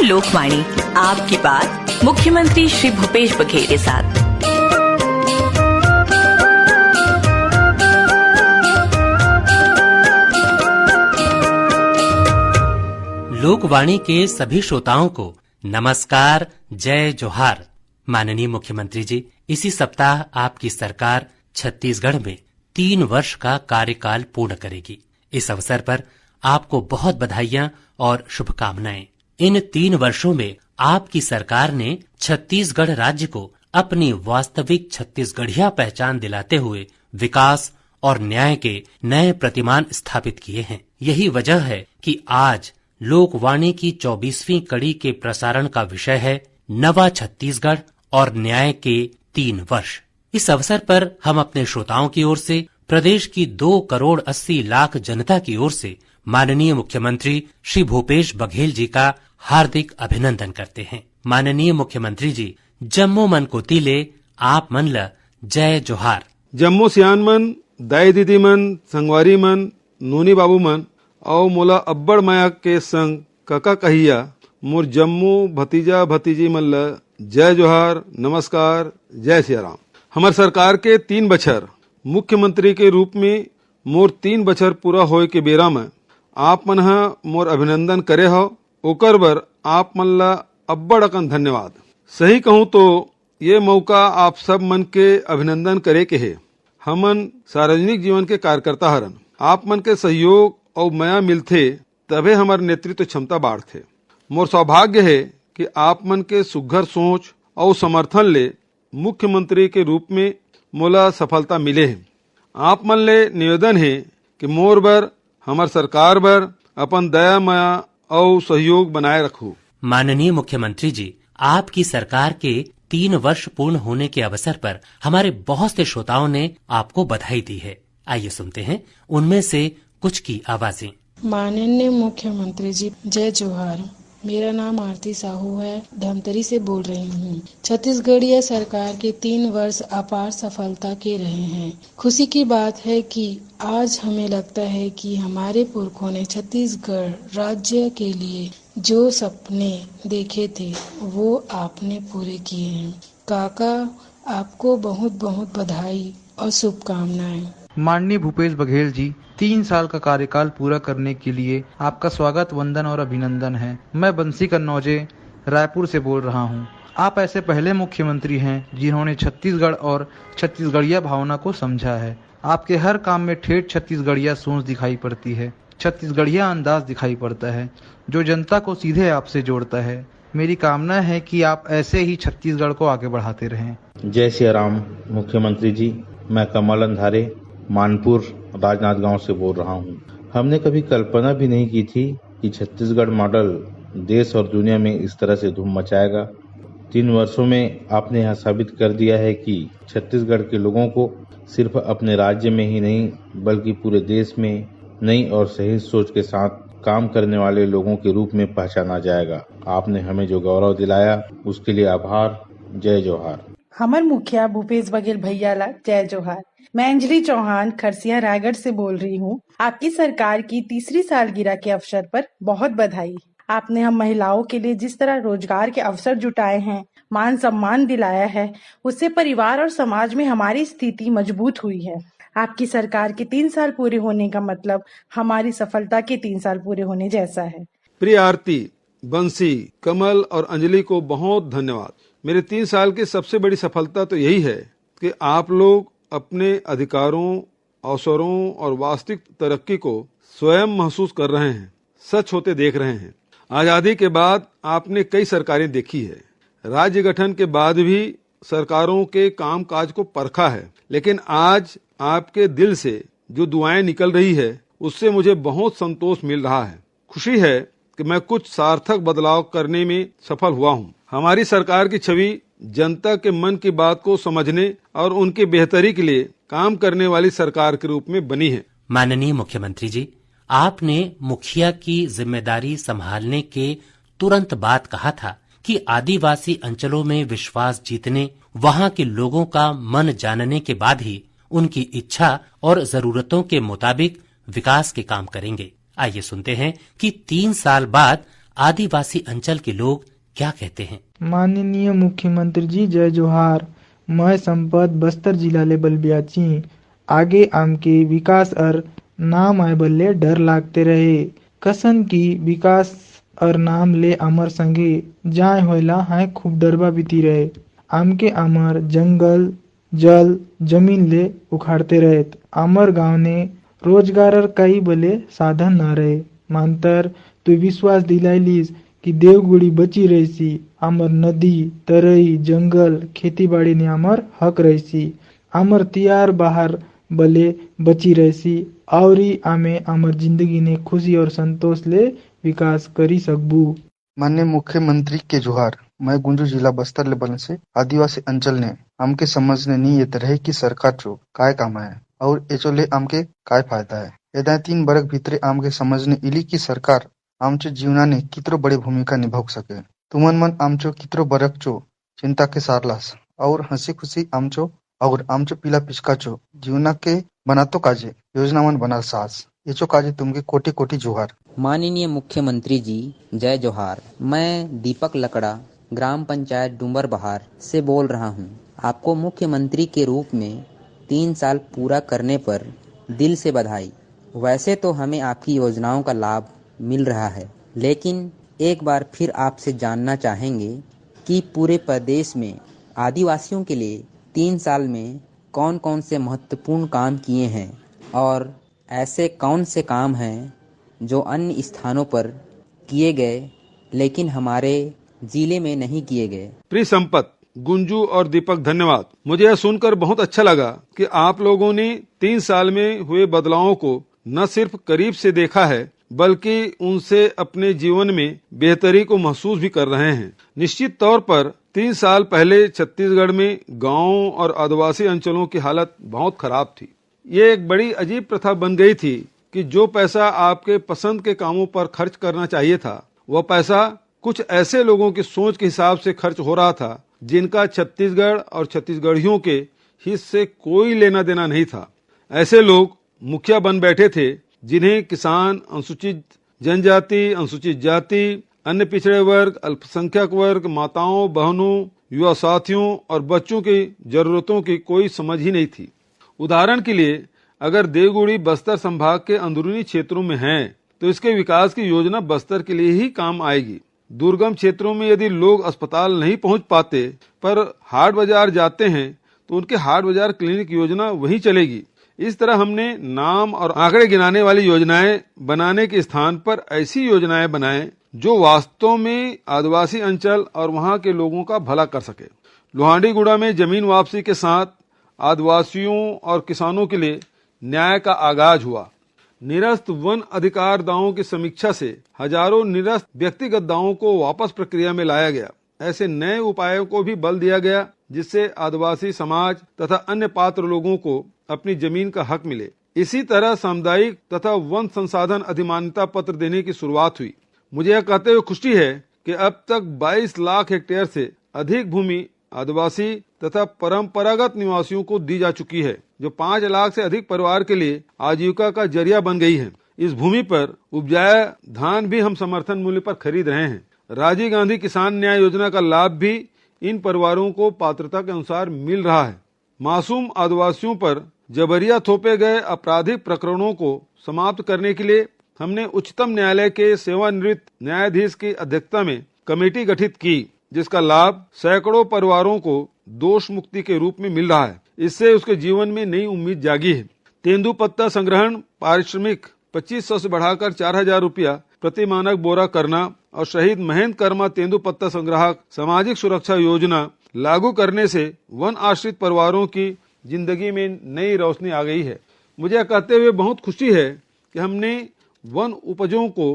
लोकवाणी, आपकी बात मुख्यमंत्री श्री भूपेश बघेल के साथ। लोकवाणी के सभी श्रोताओं को नमस्कार, जय जोहार। माननीय मुख्यमंत्री जी, इसी सप्ताह आपकी सरकार छत्तीसगढ़ में 3 वर्ष का कार्यकाल पूर्ण करेगी। इस अवसर पर आपको बहुत बधाइयां और शुभकामनाएं। इन 3 वर्षों में आपकी सरकार ने छत्तीसगढ़ राज्य को अपनी वास्तविक छत्तीसगढ़िया पहचान दिलाते हुए विकास और न्याय के नए प्रतिमान स्थापित किए हैं। यही वजह है कि आज लोकवाणी की 24वीं कड़ी के प्रसारण का विषय है नवा छत्तीसगढ़ और न्याय के 3 वर्ष। इस अवसर पर हम अपने श्रोताओं की ओर से, प्रदेश की 2 करोड़ 80 लाख जनता की ओर से माननीय मुख्यमंत्री श्री भूपेश बघेल जी का हार्दिक अभिनंदन करते हैं। माननीय मुख्यमंत्री जी, जम्मो मन को तिले आप मन ल जय जोहार। जम्मो सियान मन, दाई दीदी मन, संगवारी मन, नूनी बाबू मन और मोला अब्बड़ माया के संग कका कहिया मोर जम्मो भतीजा भतीजी मन ल जय जोहार, नमस्कार, जय सिया राम। हमार सरकार के 3 बछर मुख्यमंत्री के रूप में मोर 3 बछर पूरा होए के बेरा में आप मन ह मोर अभिनंदन करे हो, ओकर बर आप मन ला अब्बड़ अकन धन्यवाद। सही कहूँ तो ये मौका आप सब मन के अभिनंदन करे के है। हमन सार्वजनिक जीवन के कार्यकर्ता हरन, आप मन के सहयोग और माया मिलथे तबे हमार नेतृत्व क्षमता बाढ़थे। मोर सौभाग्य है कि आप मन के सुघ्घर सोच और समर्थन ले मुख्यमंत्री के रूप में मोला सफलता मिले है। आप मन ले निवेदन है कि मोर बर, हमार सरकार बर अपन दया माया और सहयोग बनाए रखो। माननीय मुख्यमंत्री जी, आपकी सरकार के 3 वर्ष पूर्ण होने के अवसर पर हमारे बहुत से श्रोताओं ने आपको बधाई दी है। आइए सुनते हैं उनमें से कुछ की आवाजें। माननीय मुख्यमंत्री जी, जय जोहार। मेरा नाम आरती साहू है, धमतरी से बोल रही हूँ। छत्तीसगढ़ीय सरकार के 3 वर्ष अपार सफलता के रहे हैं। खुशी की बात है कि आज हमें लगता है कि हमारे पुरखों ने छत्तीसगढ़ राज्य के लिए जो सपने देखे थे वो आपने पूरे किए हैं। काका, आपको बहुत बहुत बधाई और शुभकामनाएं। माननीय भूपेश बघेल जी, 3 साल का कार्यकाल पूरा करने के लिए आपका स्वागत, वंदन और अभिनंदन है। मैं बंसी कन्नौजे रायपुर से बोल रहा हूँ। आप ऐसे पहले मुख्यमंत्री हैं जिन्होंने छत्तीसगढ़ और छत्तीसगढ़िया भावना को समझा है। आपके हर काम में ठेठ छत्तीसगढ़िया सोच दिखाई पड़ती है, छत्तीसगढ़िया अंदाज दिखाई पड़ता है जो जनता को सीधे आपसे जोड़ता है। मेरी कामना है कि आप ऐसे ही छत्तीसगढ़ को आगे बढ़ाते रहें। जय सिया राम। मुख्यमंत्री जी, मैं कमल अंधारे मानपुर राजनांदगांव से बोल रहा हूँ। हमने कभी कल्पना भी नहीं की थी कि छत्तीसगढ़ मॉडल देश और दुनिया में इस तरह से धूम मचाएगा। 3 वर्षों में आपने यह साबित कर दिया है कि छत्तीसगढ़ के लोगों को सिर्फ अपने राज्य में ही नहीं बल्कि पूरे देश में नई और सही सोच के साथ काम करने वाले लोगों के रूप में पहचाना जाएगा। आपने हमें जो गौरव दिलाया उसके लिए आभार। जय जोहार। हमर मुखिया भूपेश बघेल भैया ला जय जोहार। मैं अंजलि चौहान खरसिया रायगढ़ से बोल रही हूँ। आपकी सरकार की 3री सालगिरह के अवसर पर बहुत बधाई। आपने हम महिलाओं के लिए जिस तरह रोजगार के अवसर जुटाए हैं, मान सम्मान दिलाया है, उससे परिवार और समाज में हमारी स्थिति मजबूत हुई है। आपकी सरकार के 3 साल पूरे होने का मतलब हमारी सफलता के 3 साल पूरे होने जैसा है। प्रिय आरती, बंसी, कमल और अंजलि को बहुत धन्यवाद। मेरे 3 साल की सबसे बड़ी सफलता तो यही है कि आप लोग अपने अधिकारों, अवसरों और वास्तविक तरक्की को स्वयं महसूस कर रहे हैं, सच होते देख रहे हैं। आजादी के बाद आपने कई सरकारें देखी है, राज्य गठन के बाद भी सरकारों के कामकाज को परखा है, लेकिन आज आपके दिल से जो दुआएं निकल रही है उससे मुझे बहुत संतोष मिल रहा है। खुशी है कि मैं कुछ सार्थक बदलाव करने में सफल हुआ हूँ। हमारी सरकार की छवि जनता के मन की बात को समझने और उनकी बेहतरी के लिए काम करने वाली सरकार के रूप में बनी है। माननीय मुख्यमंत्री जी, आपने मुखिया की जिम्मेदारी संभालने के तुरंत बाद कहा था कि आदिवासी अंचलों में विश्वास जीतने, वहां के लोगों का मन जानने के बाद ही उनकी इच्छा और जरूरतों के मुताबिक विकास के काम करेंगे। आइए सुनते हैं कि 3 साल बाद आदिवासी अंचल के लोग क्या कहते हैं। माननीय मुख्यमंत्री जी जय जोहार। मैं संपत बस्तर जिला ले बलबियाची आगे आम के विकास और नाम आए बल्ले डर लागते रहे। कसन की विकास और नाम ले अमर संगे जाए होइला है खूब डरबा बीती रहे। आम के अमर जंगल जल जमीन ले उखाड़ते रहे। अमर गांव ने रोजगार और कई बले साधन न रहे। मानतर तू विश्वास दिलाइलिस कि देवगुड़ी बची रहीसी। अमर नदी तरई जंगल खेती बाड़ी ने अमर हक रहीसी। अमर तियार बाहर बले बची रहीसी और आमे अमर जिंदगी ने खुशी और संतोष ले विकास करी सकबू। माननीय मुख्यमंत्री के जोहार। मैं गुंजू जिला बस्तर ले बने से आदिवासी अंचल ने हमके समझने नहीं ये तरह की सरकार चो काय काम है और एचो ले हमके काय फायदा है। यदा 3 बरस भीतरे हमके समझने इली की सरकार आमच्या जीवनाने कितरो बड़ी भूमिका निभाव सके। तुमन मन आमचो कितरो बरक चो चिंता के सारलास और हंसी खुशी आमचो और आमचो पिला पिचकाचो जीवना के बनातो काजे योजना मन बना सास एचो काजे तुमके कोटि कोटि जोहार। माननीय मुख्यमंत्री जी जय जोहार। मैं दीपक लकड़ा ग्राम पंचायत डूमर बहार से बोल रहा हूँ। आपको मुख्यमंत्री के रूप में 3 साल पूरा करने पर दिल से बधाई। वैसे तो हमें आपकी योजनाओं का लाभ मिल रहा है, लेकिन एक बार फिर आपसे जानना चाहेंगे कि पूरे प्रदेश में आदिवासियों के लिए 3 साल में कौन कौन से महत्वपूर्ण काम किए हैं और ऐसे कौन से काम हैं जो अन्य स्थानों पर किए गए लेकिन हमारे जिले में नहीं किए गए। प्रिय संपत, गुंजू और दीपक धन्यवाद। मुझे यह सुनकर बहुत अच्छा लगा कि आप लोगों ने 3 साल में हुए बदलावों को न सिर्फ करीब से देखा है बल्कि उनसे अपने जीवन में बेहतरी को महसूस भी कर रहे हैं। निश्चित तौर पर 3 साल पहले छत्तीसगढ़ में गांवों और आदिवासी अंचलों की हालत बहुत खराब थी। ये एक बड़ी अजीब प्रथा बन गई थी कि जो पैसा आपके पसंद के कामों पर खर्च करना चाहिए था वह पैसा कुछ ऐसे लोगों की सोच के हिसाब से खर्च हो रहा था जिनका छत्तीसगढ़ और छत्तीसगढ़ियों के हित से कोई लेना देना नहीं था। ऐसे लोग मुखिया बन बैठे थे जिन्हें किसान, अनुसूचित जनजाति, अनुसूचित जाति, अन्य पिछड़े वर्ग, अल्पसंख्यक वर्ग, माताओं बहनों, युवा साथियों और बच्चों की जरूरतों की कोई समझ ही नहीं थी। उदाहरण के लिए अगर देवगुड़ी बस्तर संभाग के अंदरूनी क्षेत्रों में है तो इसके विकास की योजना बस्तर के लिए ही काम आएगी। दुर्गम क्षेत्रों में यदि लोग अस्पताल नहीं पहुंच पाते पर हाट बाजार जाते हैं तो उनके हाट बाजार क्लिनिक योजना वहीं चलेगी। इस तरह हमने नाम और आंकड़े गिनाने वाली योजनाएं बनाने के स्थान पर ऐसी योजनाएं बनाएं जो वास्तव में आदिवासी अंचल और वहां के लोगों का भला कर सके। लोहांडीगुड़ा में जमीन वापसी के साथ आदिवासियों और किसानों के लिए न्याय का आगाज हुआ। निरस्त वन अधिकार दावों की समीक्षा से हजारों निरस्त व्यक्तिगत दावों को वापस प्रक्रिया में लाया गया। ऐसे नए उपायों को भी बल दिया गया जिससे आदिवासी समाज तथा अन्य पात्र लोगों को अपनी जमीन का हक मिले। इसी तरह सामुदायिक तथा वन संसाधन अधिमान्यता पत्र देने की शुरुआत हुई। मुझे यह कहते हुए खुशी है कि अब तक 22 लाख हेक्टेयर से अधिक भूमि आदिवासी तथा परंपरागत निवासियों को दी जा चुकी है, जो 5 लाख से अधिक परिवार के लिए आजीविका का जरिया बन गई है। इस भूमि पर उपजाया धान भी हम समर्थन मूल्य पर खरीद रहे हैं। राजीव गांधी किसान न्याय योजना का लाभ भी इन परिवारों को पात्रता के अनुसार मिल रहा है। मासूम आदिवासियों पर जबरिया थोपे गए आपराधिक प्रकरणों को समाप्त करने के लिए हमने उच्चतम न्यायालय के सेवानिवृत्त न्यायाधीश की अध्यक्षता में कमेटी गठित की, जिसका लाभ सैकड़ों परिवारों को दोष मुक्ति के रूप में मिल रहा है। इससे उसके जीवन में नई उम्मीद जागी है। तेंदुपत्ता संग्रहण पारिश्रमिक 2500 से बढ़ाकर 4000 रुपया प्रति मानक बोरा करना और शहीद महेंद्र कर्मा तेंदुपत्ता संग्राहक सामाजिक सुरक्षा योजना लागू करने से वन आश्रित परिवारों की जिंदगी में नई रोशनी आ गई है। मुझे कहते हुए बहुत खुशी है कि हमने वन उपजों को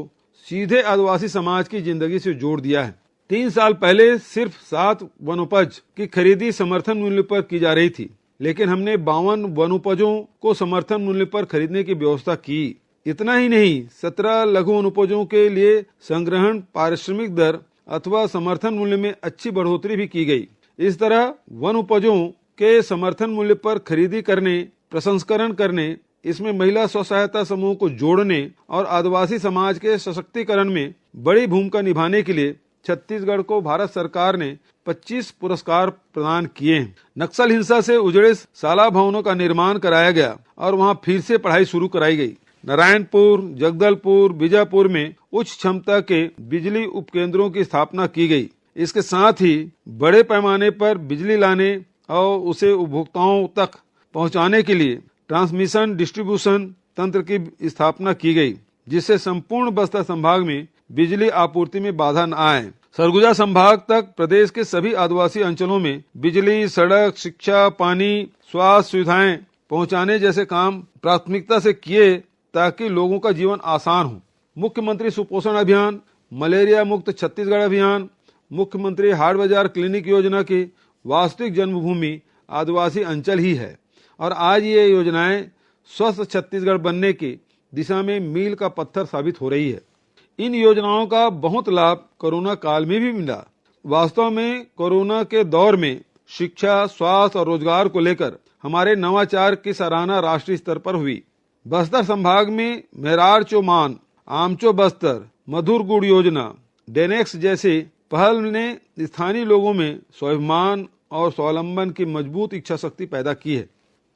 सीधे आदिवासी समाज की जिंदगी से जोड़ दिया है। 3 साल पहले सिर्फ 7 वनोपज की खरीदी समर्थन मूल्य पर की जा रही थी, लेकिन हमने 52 वनोपजों को समर्थन मूल्य पर खरीदने की व्यवस्था की। इतना ही नहीं, 17 लघु वनोपजों के लिए संग्रहण पारिश्रमिक दर अथवा समर्थन मूल्य में अच्छी बढ़ोतरी भी की गई। इस तरह वन उपजों के समर्थन मूल्य पर खरीदी करने, प्रसंस्करण करने इसमें महिला स्व सहायता समूह को जोड़ने और आदिवासी समाज के सशक्तिकरण में बड़ी भूमिका निभाने के लिए छत्तीसगढ़ को भारत सरकार ने 25 पुरस्कार प्रदान किए हैं। नक्सल हिंसा से उजड़े शाला भवनों का निर्माण कराया गया और वहां फिर से पढ़ाई शुरू कराई गई। नारायणपुर, जगदलपुर, बीजापुर में उच्च क्षमता के बिजली उपकेंद्रों की स्थापना की गई। इसके साथ ही बड़े पैमाने पर बिजली लाने और उसे उपभोक्ताओं तक पहुंचाने के लिए ट्रांसमिशन डिस्ट्रीब्यूशन तंत्र की स्थापना की गई, जिससे संपूर्ण बस्तर संभाग में बिजली आपूर्ति में बाधा न आए। सरगुजा संभाग तक प्रदेश के सभी आदिवासी अंचलों में बिजली, सड़क, शिक्षा, पानी, स्वास्थ्य सुविधाएं पहुंचाने जैसे काम प्राथमिकता से किए ताकि लोगों का जीवन आसान हो। मुख्यमंत्री सुपोषण अभियान, मलेरिया मुक्त छत्तीसगढ़ अभियान, मुख्यमंत्री हाट बाजार क्लिनिक योजना की वास्तविक जन्मभूमि आदिवासी अंचल ही है और आज ये योजनाएं स्वस्थ छत्तीसगढ़ बनने की दिशा में मील का पत्थर साबित हो रही है। इन योजनाओं का बहुत लाभ कोरोना काल में भी मिला। वास्तव में कोरोना के दौर में शिक्षा, स्वास्थ्य और रोजगार को लेकर हमारे नवाचार की सराहना राष्ट्रीय स्तर पर हुई। बस्तर संभाग में मेरार चौमान, आमचो बस्तर, मधुर गुड़ योजना, डेनेक्स जैसे पहल ने स्थानीय लोगों में स्वाभिमान और स्वावलंबन की मजबूत इच्छा शक्ति पैदा की है।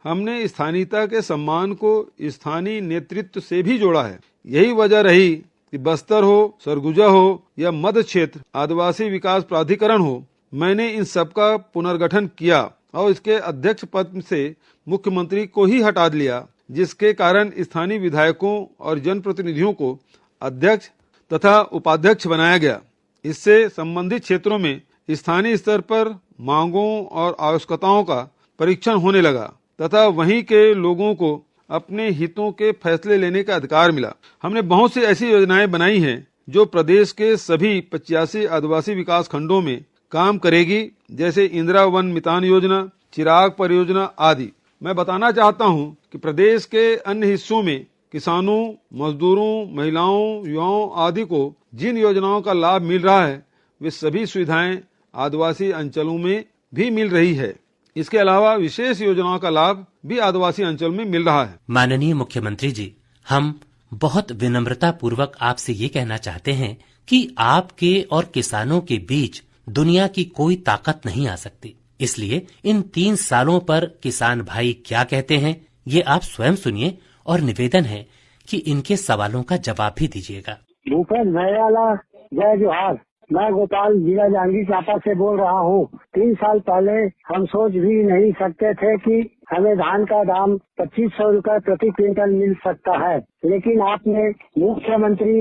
हमने स्थानीयता के सम्मान को स्थानीय नेतृत्व से भी जोड़ा है। यही वजह रही कि बस्तर हो, सरगुजा हो या मध्य क्षेत्र आदिवासी विकास प्राधिकरण हो, मैंने इन सबका पुनर्गठन किया और इसके अध्यक्ष पद से मुख्यमंत्री को ही हटा दिया, जिसके कारण स्थानीय विधायकों और जनप्रतिनिधियों को अध्यक्ष तथा उपाध्यक्ष बनाया गया। इससे संबंधित क्षेत्रों में स्थानीय स्तर पर मांगों और आवश्यकताओं का परीक्षण होने लगा तथा वहीं के लोगों को अपने हितों के फैसले लेने का अधिकार मिला। हमने बहुत सी ऐसी योजनाएं बनाई हैं जो प्रदेश के सभी 85 आदिवासी विकास खंडों में काम करेगी, जैसे इंदिरा वन मितान योजना, चिराग परियोजना आदि। मैं बताना चाहता हूं कि प्रदेश के अन्य हिस्सों में किसानों, मजदूरों, महिलाओं, युवाओं आदि को जिन योजनाओं का लाभ मिल रहा है वे सभी सुविधाएं आदिवासी अंचलों में भी मिल रही है। इसके अलावा विशेष योजनाओं का लाभ भी आदिवासी अंचल में मिल रहा है। माननीय मुख्यमंत्री जी, हम बहुत विनम्रता पूर्वक आपसे ये कहना चाहते हैं कि आपके और किसानों के बीच दुनिया की कोई ताकत नहीं आ सकती। इसलिए इन 3 सालों पर किसान भाई क्या कहते हैं ये आप स्वयं सुनिए और निवेदन है कि इनके सवालों का जवाब भी दीजिएगा। भूपेश भैयाला जय जोहार। मैं गोपाल जिला जांजगीर चांपा से बोल रहा हूँ। 3 साल पहले हम सोच भी नहीं सकते थे कि हमें धान का दाम 2500 रुपए प्रति क्विंटल मिल सकता है, लेकिन आपने मुख्यमंत्री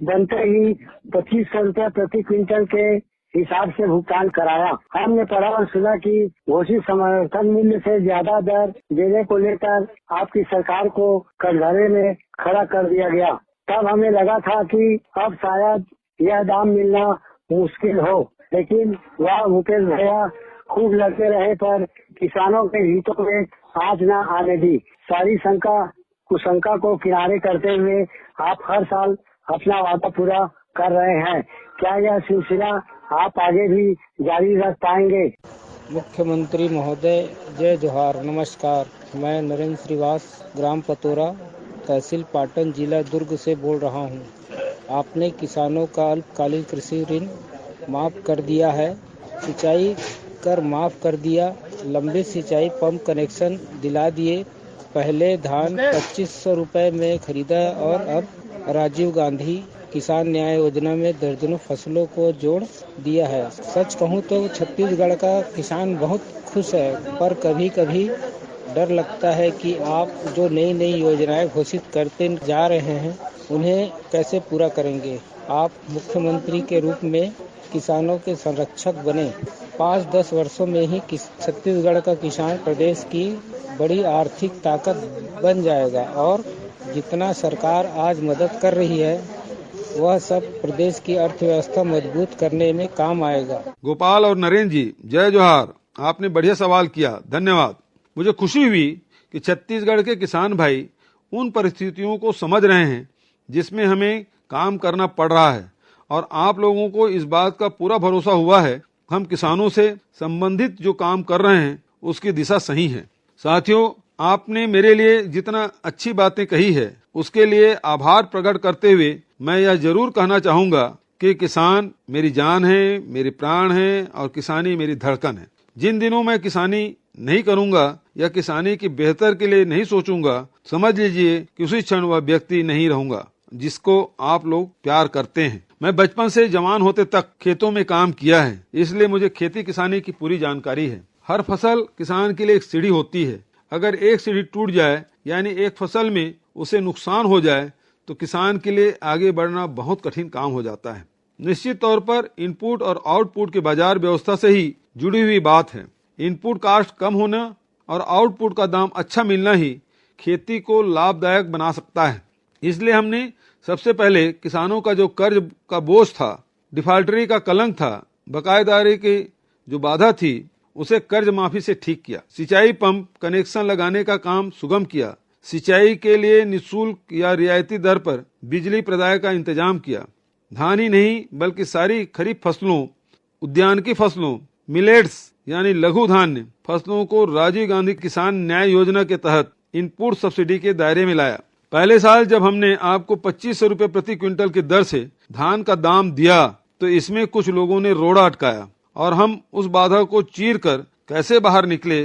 बनते ही 2500 रुपए प्रति क्विंटल के हिसाब से भुगतान कराया। हमने पढ़ा और सुना कि घोषित समर्थन मूल्य से ज्यादा दर देने को लेकर आपकी सरकार को कटघरे में खड़ा कर दिया गया। तब हमें लगा था कि अब शायद यह दाम मिलना मुश्किल हो, लेकिन वह भूपेश भैया खूब लड़ते रहे पर किसानों के हितों में आँच न आने दी। सारी कुशंका को किनारे करते हुए आप हर साल अपना वादा पूरा कर रहे हैं। क्या यह सिलसिला आप आगे भी जारी रख पाएंगे? मुख्यमंत्री महोदय जय जोहार। नमस्कार, मैं नरेंद्र श्रीवास, ग्राम पतोरा, तहसील पाटन, जिला दुर्ग से बोल रहा हूँ। आपने किसानों का अल्पकालीन कृषि ऋण माफ़ कर दिया है, सिंचाई कर माफ़ कर दिया, लंबे सिंचाई पंप कनेक्शन दिला दिए। पहले धान 2500 रुपए में खरीदा और अब राजीव गांधी किसान न्याय योजना में दर्जनों फसलों को जोड़ दिया है। सच कहूँ तो छत्तीसगढ़ का किसान बहुत खुश है, पर कभी कभी डर लगता है कि आप जो नई नई योजनाएं घोषित करते जा रहे हैं उन्हें कैसे पूरा करेंगे। आप मुख्यमंत्री के रूप में किसानों के संरक्षक बने। 5-10 वर्षों में ही छत्तीसगढ़ का किसान प्रदेश की बड़ी आर्थिक ताकत बन जाएगा और जितना सरकार आज मदद कर रही है वह सब प्रदेश की अर्थव्यवस्था मजबूत करने में काम आएगा। गोपाल और नरेंद्र जी, जय जोहार। आपने बढ़िया सवाल किया, धन्यवाद। मुझे खुशी हुई कि छत्तीसगढ़ के किसान भाई उन परिस्थितियों को समझ रहे हैं जिसमें हमें काम करना पड़ रहा है और आप लोगों को इस बात का पूरा भरोसा हुआ है हम किसानों से संबंधित जो काम कर रहे हैं उसकी दिशा सही है। साथियों, आपने मेरे लिए जितना अच्छी बातें कही है उसके लिए आभार प्रकट करते हुए मैं यह जरूर कहना चाहूंगा कि किसान मेरी जान है, मेरे प्राण है और किसानी मेरी धड़कन है। जिन दिनों मैं किसानी नहीं करूंगा या किसानी की बेहतर के लिए नहीं सोचूंगा, समझ लीजिए कि उसी क्षण वह व्यक्ति नहीं रहूंगा जिसको आप लोग प्यार करते हैं। मैं बचपन से जवान होते तक खेतों में काम किया है, इसलिए मुझे खेती किसानी की पूरी जानकारी है। हर फसल किसान के लिए एक सीढ़ी होती है। अगर एक सीढ़ी टूट जाए यानी एक फसल में उसे नुकसान हो जाए तो किसान के लिए आगे बढ़ना बहुत कठिन काम हो जाता है। निश्चित तौर पर इनपुट और आउटपुट के बाजार व्यवस्था से ही जुड़ी हुई बात है। इनपुट कास्ट कम होना और आउटपुट का दाम अच्छा मिलना ही खेती को लाभदायक बना सकता है। इसलिए हमने सबसे पहले किसानों का जो कर्ज का बोझ था, डिफाल्टरी का कलंक था, बकायेदारी की जो बाधा थी, उसे कर्ज माफी से ठीक किया। सिंचाई पंप कनेक्शन लगाने का काम सुगम किया। सिंचाई के लिए निःशुल्क या रियायती दर पर बिजली प्रदाय का इंतजाम किया। धान ही नहीं बल्कि सारी खरीफ फसलों, उद्यानिकी फसलों, मिलेट्स यानी लघु धान्य फसलों को राजीव गांधी किसान न्याय योजना के तहत इनपुट सब्सिडी के दायरे में लाया। पहले साल जब हमने आपको 2500 रुपए प्रति क्विंटल की दर से धान का दाम दिया तो इसमें कुछ लोगों ने रोड़ा अटकाया और हम उस बाधा को चीर कर कैसे बाहर निकले,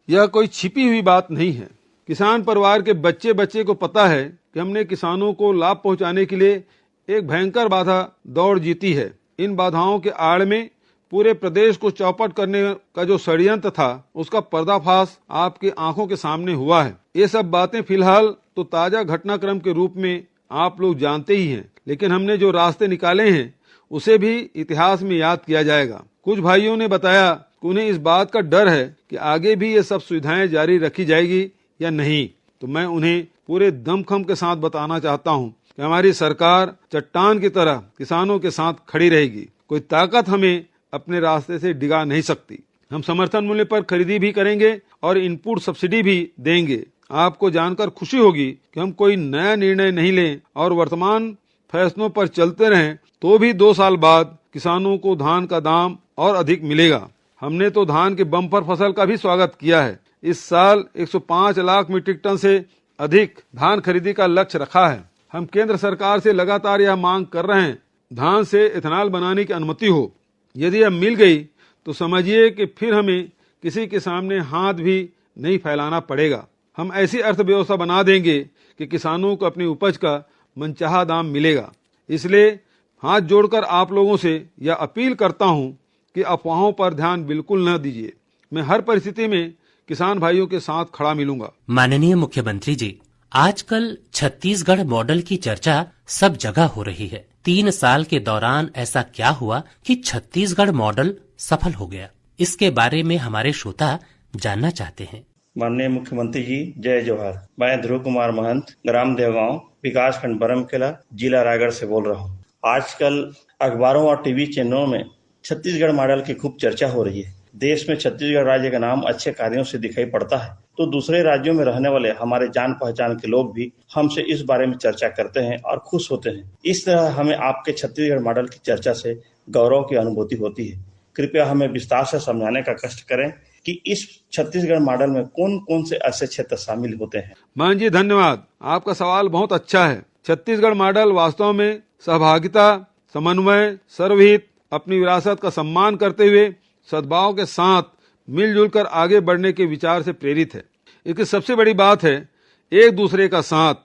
यह कोई छिपी हुई बात नहीं है। किसान परिवार के बच्चे बच्चे को पता है कि हमने किसानों को लाभ पहुंचाने के लिए एक भयंकर बाधा दौड़ जीती है। इन बाधाओं के आड़ में पूरे प्रदेश को चौपट करने का जो षड्यंत्र था उसका पर्दाफाश आपकी आंखों के सामने हुआ है। ये सब बातें फिलहाल तो ताजा घटनाक्रम के रूप में आप लोग जानते ही हैं, लेकिन हमने जो रास्ते निकाले हैं उसे भी इतिहास में याद किया जाएगा। कुछ भाइयों ने बताया कि उन्हें इस बात का डर है कि आगे भी ये सब सुविधाएं जारी रखी जाएगी या नहीं, तो मैं उन्हें पूरे दमखम के साथ बताना चाहता हूं कि हमारी सरकार चट्टान की तरह किसानों के साथ खड़ी रहेगी। कोई ताकत हमें अपने रास्ते से डिगा नहीं सकती। हम समर्थन मूल्य पर खरीदी भी करेंगे और इनपुट सब्सिडी भी देंगे। आपको जानकर खुशी होगी कि हम कोई नया निर्णय नहीं लें और वर्तमान फैसलों पर चलते रहें तो भी 2 साल बाद किसानों को धान का दाम और अधिक मिलेगा। हमने तो धान के बम्पर फसल का भी स्वागत किया है। इस साल 105 लाख मीट्रिक टन से अधिक धान खरीदी का लक्ष्य रखा है। हम केंद्र सरकार से लगातार यह मांग कर रहे हैं, धान से इथेनॉल बनाने की अनुमति हो। यदि यह मिल गई तो समझिए कि फिर हमें किसी के सामने हाथ भी नहीं फैलाना पड़ेगा। हम ऐसी अर्थव्यवस्था बना देंगे कि किसानों को अपनी उपज का मनचाहा दाम मिलेगा। इसलिए हाथ जोड़कर आप लोगों से यह अपील करता हूं कि अफवाहों पर ध्यान बिल्कुल न दीजिए। मैं हर परिस्थिति में किसान भाइयों के साथ खड़ा मिलूंगा। माननीय मुख्यमंत्री जी, आजकल छत्तीसगढ़ मॉडल की चर्चा सब जगह हो रही है। 3 साल के दौरान ऐसा क्या हुआ कि छत्तीसगढ़ मॉडल सफल हो गया? इसके बारे में हमारे श्रोता जानना चाहते हैं। माननीय मुख्यमंत्री जी, जय जोहार। मैं ध्रुव कुमार महंत, ग्राम देवगांव, विकासखंड बरमकेला, जिला रायगढ़ से बोल रहा हूँ। आजकल अखबारों और टीवी चैनलों में छत्तीसगढ़ मॉडल की खूब चर्चा हो रही है। देश में छत्तीसगढ़ राज्य का नाम अच्छे कार्यों से दिखाई पड़ता है, तो दूसरे राज्यों में रहने वाले हमारे जान पहचान के लोग भी हमसे इस बारे में चर्चा करते हैं और खुश होते हैं। इस तरह हमें आपके छत्तीसगढ़ मॉडल की चर्चा से गौरव की अनुभूति होती है। कृपया हमें विस्तार से समझाने का कष्ट करें कि इस छत्तीसगढ़ मॉडल में कौन कौन से ऐसे क्षेत्र शामिल होते हैं। मान जी, धन्यवाद। आपका सवाल बहुत अच्छा है। छत्तीसगढ़ मॉडल वास्तव में सहभागिता, समन्वय, सर्वहित, अपनी विरासत का सम्मान करते हुए सद्भाव के साथ मिलजुल कर आगे बढ़ने के विचार से प्रेरित है। इसकी सबसे बड़ी बात है एक दूसरे का साथ,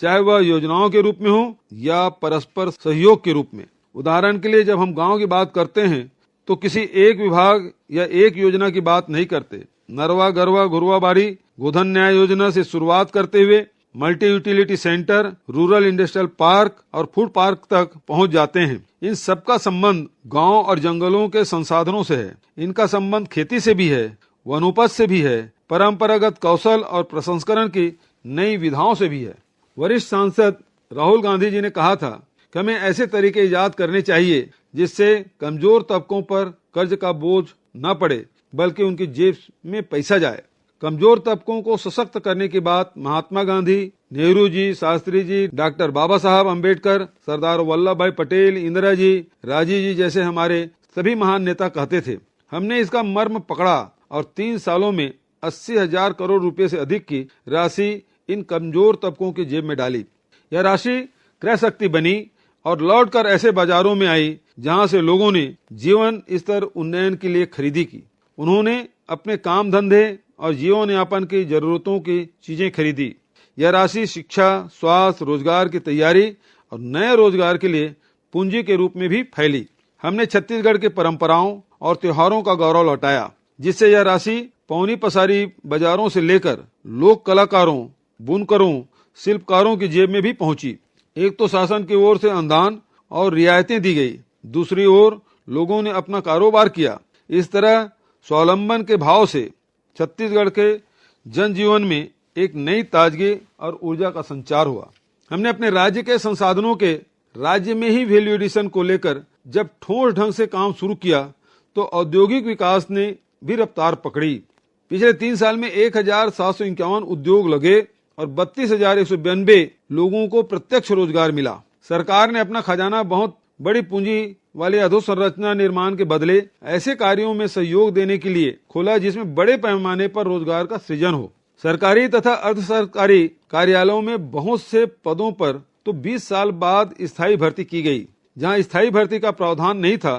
चाहे वह योजनाओं के रूप में हो या परस्पर सहयोग के रूप में। उदाहरण के लिए जब हम गांव की बात करते हैं तो किसी एक विभाग या एक योजना की बात नहीं करते। नरवा गरवा घुरवा बाड़ी गोधन न्याय योजना से शुरुआत करते हुए multi utility centre, rural industrial park और फूड पार्क तक पहुंच जाते हैं। इन सबका संबंध गांव और जंगलों के संसाधनों से है। इनका संबंध खेती से भी है, वनोपज से भी है, परंपरागत कौशल और प्रसंस्करण की नई विधाओं से भी है। वरिष्ठ सांसद राहुल गांधी जी ने कहा था कि हमें ऐसे तरीके इजाद करने चाहिए जिससे कमजोर तबकों पर कर्ज का बोझ न पड़े बल्कि उनकी जेब में पैसा जाए। कमजोर तबकों को सशक्त करने की बात महात्मा गांधी, नेहरू जी, शास्त्री जी, डॉक्टर बाबा साहब अम्बेडकर, सरदार वल्लभ भाई पटेल, इंदिरा जी, राजीव जी जैसे हमारे सभी महान नेता कहते थे। हमने इसका मर्म पकड़ा और 3 सालों में 80,000 करोड़ रुपए से अधिक की राशि इन कमजोर तबकों की जेब में डाली। यह राशि क्रय शक्ति बनी और लौटकर ऐसे बाजारों में आई जहां से लोगों ने जीवन स्तर उन्नयन के लिए खरीदी की। उन्होंने अपने काम धंधे और जीवन यापन की जरूरतों की चीजें खरीदी। यह राशि शिक्षा, स्वास्थ्य, रोजगार की तैयारी और नए रोजगार के लिए पूंजी के रूप में भी फैली। हमने छत्तीसगढ़ की परंपराओं और त्योहारों का गौरव लौटाया, जिससे यह राशि पौनी पसारी बाजारों से लेकर लोक कलाकारों, बुनकरों, शिल्पकारों की जेब में भी पहुंची। एक तो शासन की ओर से अनुदान और रियायतें दी गई, दूसरी ओर लोगों ने अपना कारोबार किया। इस तरह स्वावलंबन के भाव से छत्तीसगढ़ के जनजीवन में एक नई ताजगी और ऊर्जा का संचार हुआ। हमने अपने राज्य के संसाधनों के राज्य में ही वैल्यू एडिशन को लेकर जब ठोस ढंग से काम शुरू किया तो औद्योगिक विकास ने भी रफ्तार पकड़ी। पिछले 3 साल में 1,751 उद्योग लगे और 32,192 लोगों को प्रत्यक्ष रोजगार मिला। सरकार ने अपना खजाना बहुत बड़ी पूंजी वाली अधोसंरचना निर्माण के बदले ऐसे कार्यों में सहयोग देने के लिए खोला जिसमें बड़े पैमाने पर रोजगार का सृजन हो। सरकारी तथा अर्ध सरकारी कार्यालयों में बहुत से पदों पर तो 20 साल बाद स्थायी भर्ती की गई। जहां स्थायी भर्ती का प्रावधान नहीं था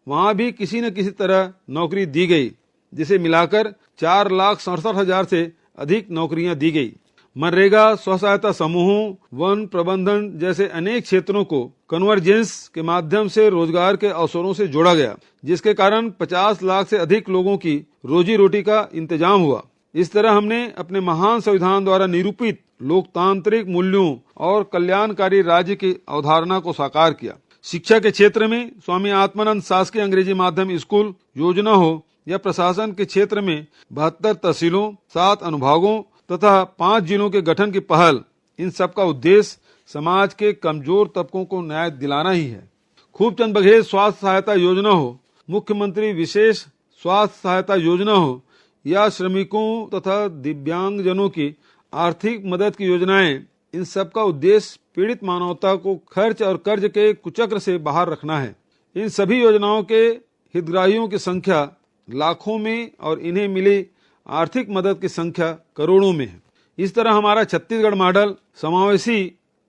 वहां भी किसी न किसी तरह नौकरी दी गई, जिसे मिलाकर 4,67,000 से अधिक नौकरियां दी गई। मनरेगा, स्व सहायता समूहों, वन प्रबंधन जैसे अनेक क्षेत्रों को कन्वर्जेंस के माध्यम से रोजगार के अवसरों से जोड़ा गया, जिसके कारण 50 लाख से अधिक लोगों की रोजी रोटी का इंतजाम हुआ। इस तरह हमने अपने महान संविधान द्वारा निरूपित लोकतांत्रिक मूल्यों और कल्याणकारी राज्य की अवधारणा को साकार किया। शिक्षा के क्षेत्र में स्वामी आत्मानंद शासकीय अंग्रेजी माध्यम स्कूल योजना हो या प्रशासन के क्षेत्र में 72 तहसीलों, 7 अनुभागों तथा 5 जिलों के गठन की पहल, इन सब का उद्देश्य समाज के कमजोर तबकों को न्याय दिलाना ही है। खूबचंद बघेल स्वास्थ्य सहायता योजना हो, मुख्यमंत्री विशेष स्वास्थ्य सहायता योजना हो या श्रमिकों तथा दिव्यांगजनों की आर्थिक मदद की योजनाएं, इन सब का उद्देश्य पीड़ित मानवता को खर्च और कर्ज के कुचक्र से बाहर रखना है। इन सभी योजनाओं के हितग्राहियों की संख्या लाखों में और इन्हें मिली आर्थिक मदद की संख्या करोड़ों में है। इस तरह हमारा छत्तीसगढ़ मॉडल समावेशी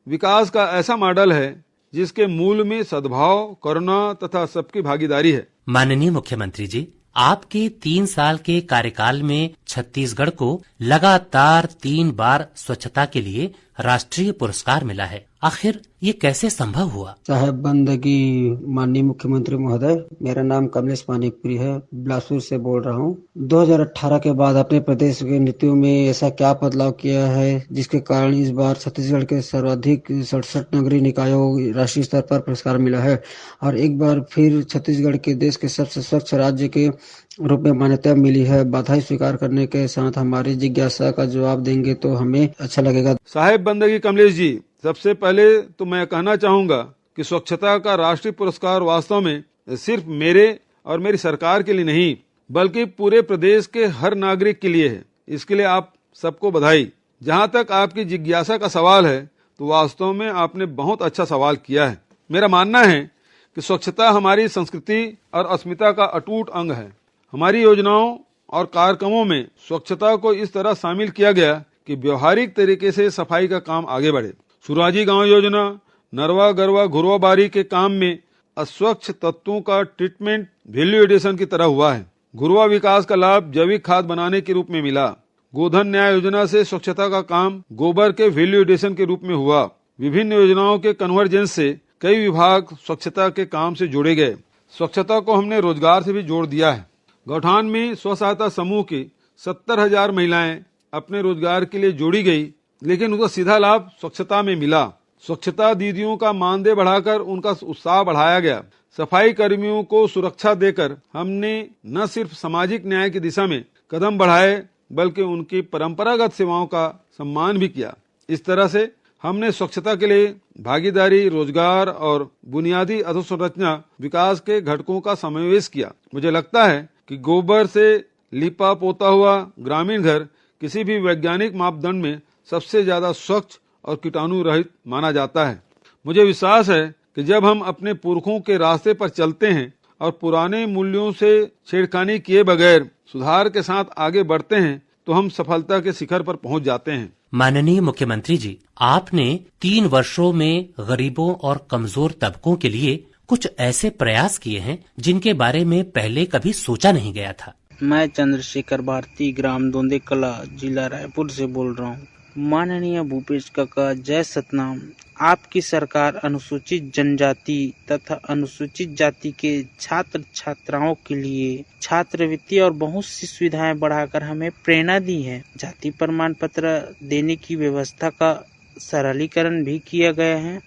विकास का ऐसा मॉडल है जिसके मूल में सद्भाव, करुणा तथा सबकी भागीदारी है। माननीय मुख्यमंत्री जी, आपके 3 साल के कार्यकाल में छत्तीसगढ़ को लगातार 3 बार स्वच्छता के लिए राष्ट्रीय पुरस्कार मिला है। आखिर ये कैसे संभव हुआ? साहेब बंदगी माननीय मुख्यमंत्री महोदय, मेरा नाम कमलेश पानीपुरी है, बिलासपुर से बोल रहा हूँ। 2018 के बाद अपने प्रदेश के नीतियों में ऐसा क्या बदलाव किया है जिसके कारण इस बार छत्तीसगढ़ के सर्वाधिक 67 नगरीय निकायों को राष्ट्रीय स्तर पर पुरस्कार मिला है और एक बार फिर छत्तीसगढ़ के देश के सबसे स्वच्छ राज्य के रूप में मान्यता मिली है। बधाई स्वीकार करने के साथ हमारी जिज्ञासा का जवाब देंगे तो हमें अच्छा लगेगा। साहेब बंदगी कमलेश जी, सबसे पहले तो मैं कहना चाहूंगा कि स्वच्छता का राष्ट्रीय पुरस्कार वास्तव में सिर्फ मेरे और मेरी सरकार के लिए नहीं बल्कि पूरे प्रदेश के हर नागरिक के लिए है। इसके लिए आप सबको बधाई। जहां तक आपकी जिज्ञासा का सवाल है तो वास्तव में आपने बहुत अच्छा सवाल किया है। मेरा मानना है कि स्वच्छता हमारी संस्कृति और अस्मिता का अटूट अंग है। हमारी योजनाओं और कार्यक्रमों में स्वच्छता को इस तरह शामिल किया गया कि व्यवहारिक तरीके से सफाई का काम आगे बढ़े। सुराजी गांव योजना, नरवा गरवा घुरवा बारी के काम में अस्वच्छ तत्वों का ट्रीटमेंट वैल्यू एडिशन की तरह हुआ है। घुरवा विकास का लाभ जैविक खाद बनाने के रूप में मिला। गोधन न्याय योजना से स्वच्छता का काम गोबर के वैल्यू एडिशन के रूप में हुआ। विभिन्न योजनाओं के कन्वर्जेंस से कई विभाग स्वच्छता के काम से जोड़े गए। स्वच्छता को हमने रोजगार से भी जोड़ दिया है। गौठान में स्व सहायता समूह की 70,000 महिलाएं अपने रोजगार के लिए जोड़ी गई, लेकिन उनका सीधा लाभ स्वच्छता में मिला। स्वच्छता दीदियों का मानदेय बढ़ाकर उनका उत्साह बढ़ाया गया। सफाई कर्मियों को सुरक्षा देकर हमने न सिर्फ सामाजिक न्याय की दिशा में कदम बढ़ाए बल्कि उनकी परंपरागत सेवाओं का सम्मान भी किया। इस तरह से हमने स्वच्छता के लिए भागीदारी, रोजगार और बुनियादी अधोसंरचना विकास के घटकों का समावेश किया। मुझे लगता है कि गोबर से लिपा पोता हुआ ग्रामीण घर किसी भी वैज्ञानिक मापदंड में सबसे ज्यादा स्वच्छ और कीटाणु रहित माना जाता है। मुझे विश्वास है कि जब हम अपने पुरखों के रास्ते पर चलते हैं और पुराने मूल्यों से छेड़खानी किए बगैर सुधार के साथ आगे बढ़ते हैं तो हम सफलता के शिखर पर पहुंच जाते हैं। माननीय मुख्यमंत्री जी, आपने 3 वर्षों में गरीबों और कमजोर तबकों के लिए कुछ ऐसे प्रयास किए हैं जिनके बारे में पहले कभी सोचा नहीं गया था। मैं चंद्रशेखर भारती, ग्राम दोंदे कला, जिला रायपुर से बोल रहा हूँ। माननीय भूपेश काका, जय सतनाम। आपकी सरकार अनुसूचित जनजाति तथा अनुसूचित जाति के छात्र छात्राओं के लिए छात्रवृत्ति और बहुत सी सुविधाएं बढ़ाकर हमें प्रेरणा दी है। जाति प्रमाण पत्र देने की व्यवस्था का सरलीकरण भी किया गया है।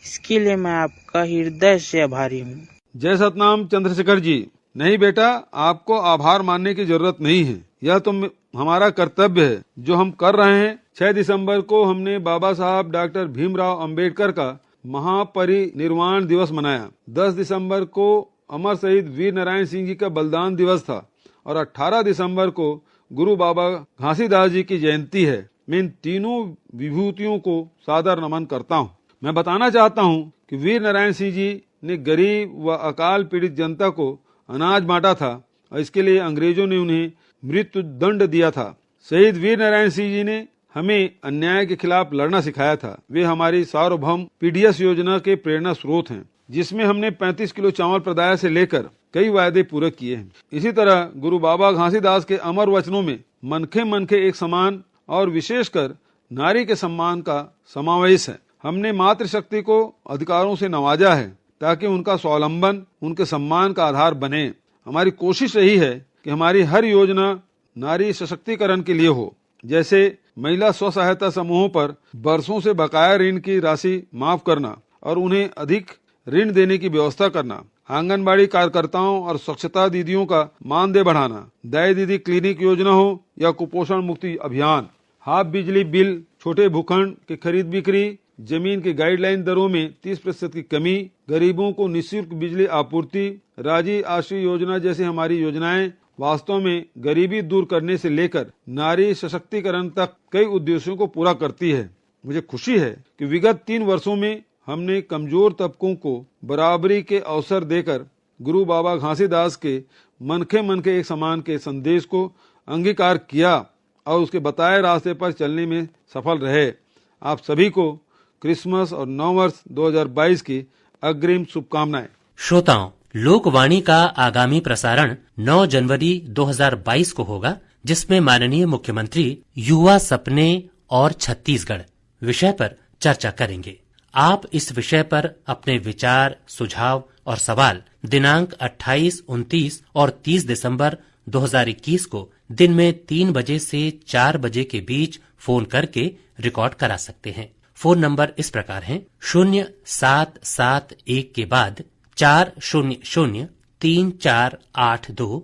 इसके लिए मैं आपका हृदय से आभारी हूँ। जय सतनाम चंद्रशेखर जी। नहीं बेटा, आपको आभार मानने की जरूरत नहीं है, यह तो हमारा कर्तव्य है जो हम कर रहे हैं। 6 दिसंबर को हमने बाबा साहब डॉक्टर भीमराव अंबेडकर का महापरिनिर्वाण दिवस मनाया। 10 दिसंबर को अमर शहीद वीर नारायण सिंह जी का बलिदान दिवस था और 18 दिसंबर को गुरु बाबा घासीदास जी की जयंती है। मैं इन तीनों विभूतियों को सादर नमन करता हूँ। मैं बताना चाहता हूँ कि वीर नारायण सिंह जी ने गरीब व अकाल पीड़ित जनता को अनाज बांटा था और इसके लिए अंग्रेजों ने उन्हें मृत्यु दंड दिया था। शहीद वीर नारायण सिंह जी ने हमें अन्याय के खिलाफ लड़ना सिखाया था। वे हमारी सार्वभौम पीडीएस योजना के प्रेरणा स्रोत हैं, जिसमें हमने 35 किलो चावल प्रदाय से लेकर कई वायदे पूरे किए हैं। इसी तरह गुरु बाबा घासीदास के अमर वचनों में मनखे मनखे एक समान और विशेषकर नारी के सम्मान का समावेश है। हमने मातृशक्ति को अधिकारों से नवाजा है ताकि उनका स्वावलंबन उनके सम्मान का आधार बने। हमारी कोशिश रही है कि हमारी हर योजना नारी सशक्तिकरण के लिए हो, जैसे महिला स्व सहायता समूहों पर बरसों से बकाया ऋण की राशि माफ करना और उन्हें अधिक ऋण देने की व्यवस्था करना, आंगनबाड़ी कार्यकर्ताओं और स्वच्छता दीदियों का मानदेय बढ़ाना, दाई दीदी क्लिनिक योजना हो या कुपोषण मुक्ति अभियान, हाफ बिजली बिल, छोटे भूखंड की खरीद बिक्री, जमीन की गाइडलाइन दरों में 30% की कमी, गरीबों को निःशुल्क बिजली आपूर्ति, राजी आश्रय योजना जैसी हमारी योजनाएं वास्तव में गरीबी दूर करने से लेकर नारी सशक्तिकरण तक कई उद्देश्यों को पूरा करती है। मुझे खुशी है कि विगत 3 वर्षों में हमने कमजोर तबकों को बराबरी के अवसर देकर गुरु बाबा घासीदास के मनखे मनखे एक समान के संदेश को अंगीकार किया और उसके बताए रास्ते पर चलने में सफल रहे। आप सभी को क्रिसमस और नववर्ष 2022 की अग्रिम शुभकामनाएं। श्रोताओं, लोकवाणी का आगामी प्रसारण 9 जनवरी 2022 को होगा, जिसमें माननीय मुख्यमंत्री युवा सपने और छत्तीसगढ़ विषय पर चर्चा करेंगे। आप इस विषय पर अपने विचार, सुझाव और सवाल दिनांक 28, 29 और 30 दिसंबर 2021 को दिन में 3 बजे से 4 बजे के बीच फोन करके रिकॉर्ड करा सकते हैं। फोन नंबर इस प्रकार है: 0771 के बाद 400-3482,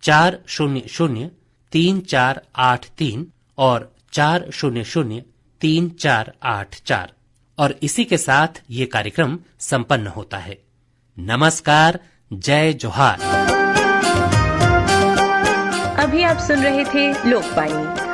400-3483 और 400-3484 और इसी के साथ ये कार्यक्रम संपन्न होता है। नमस्कार, जय जोहार। अभी आप सुन रहे थे लोकवाणी।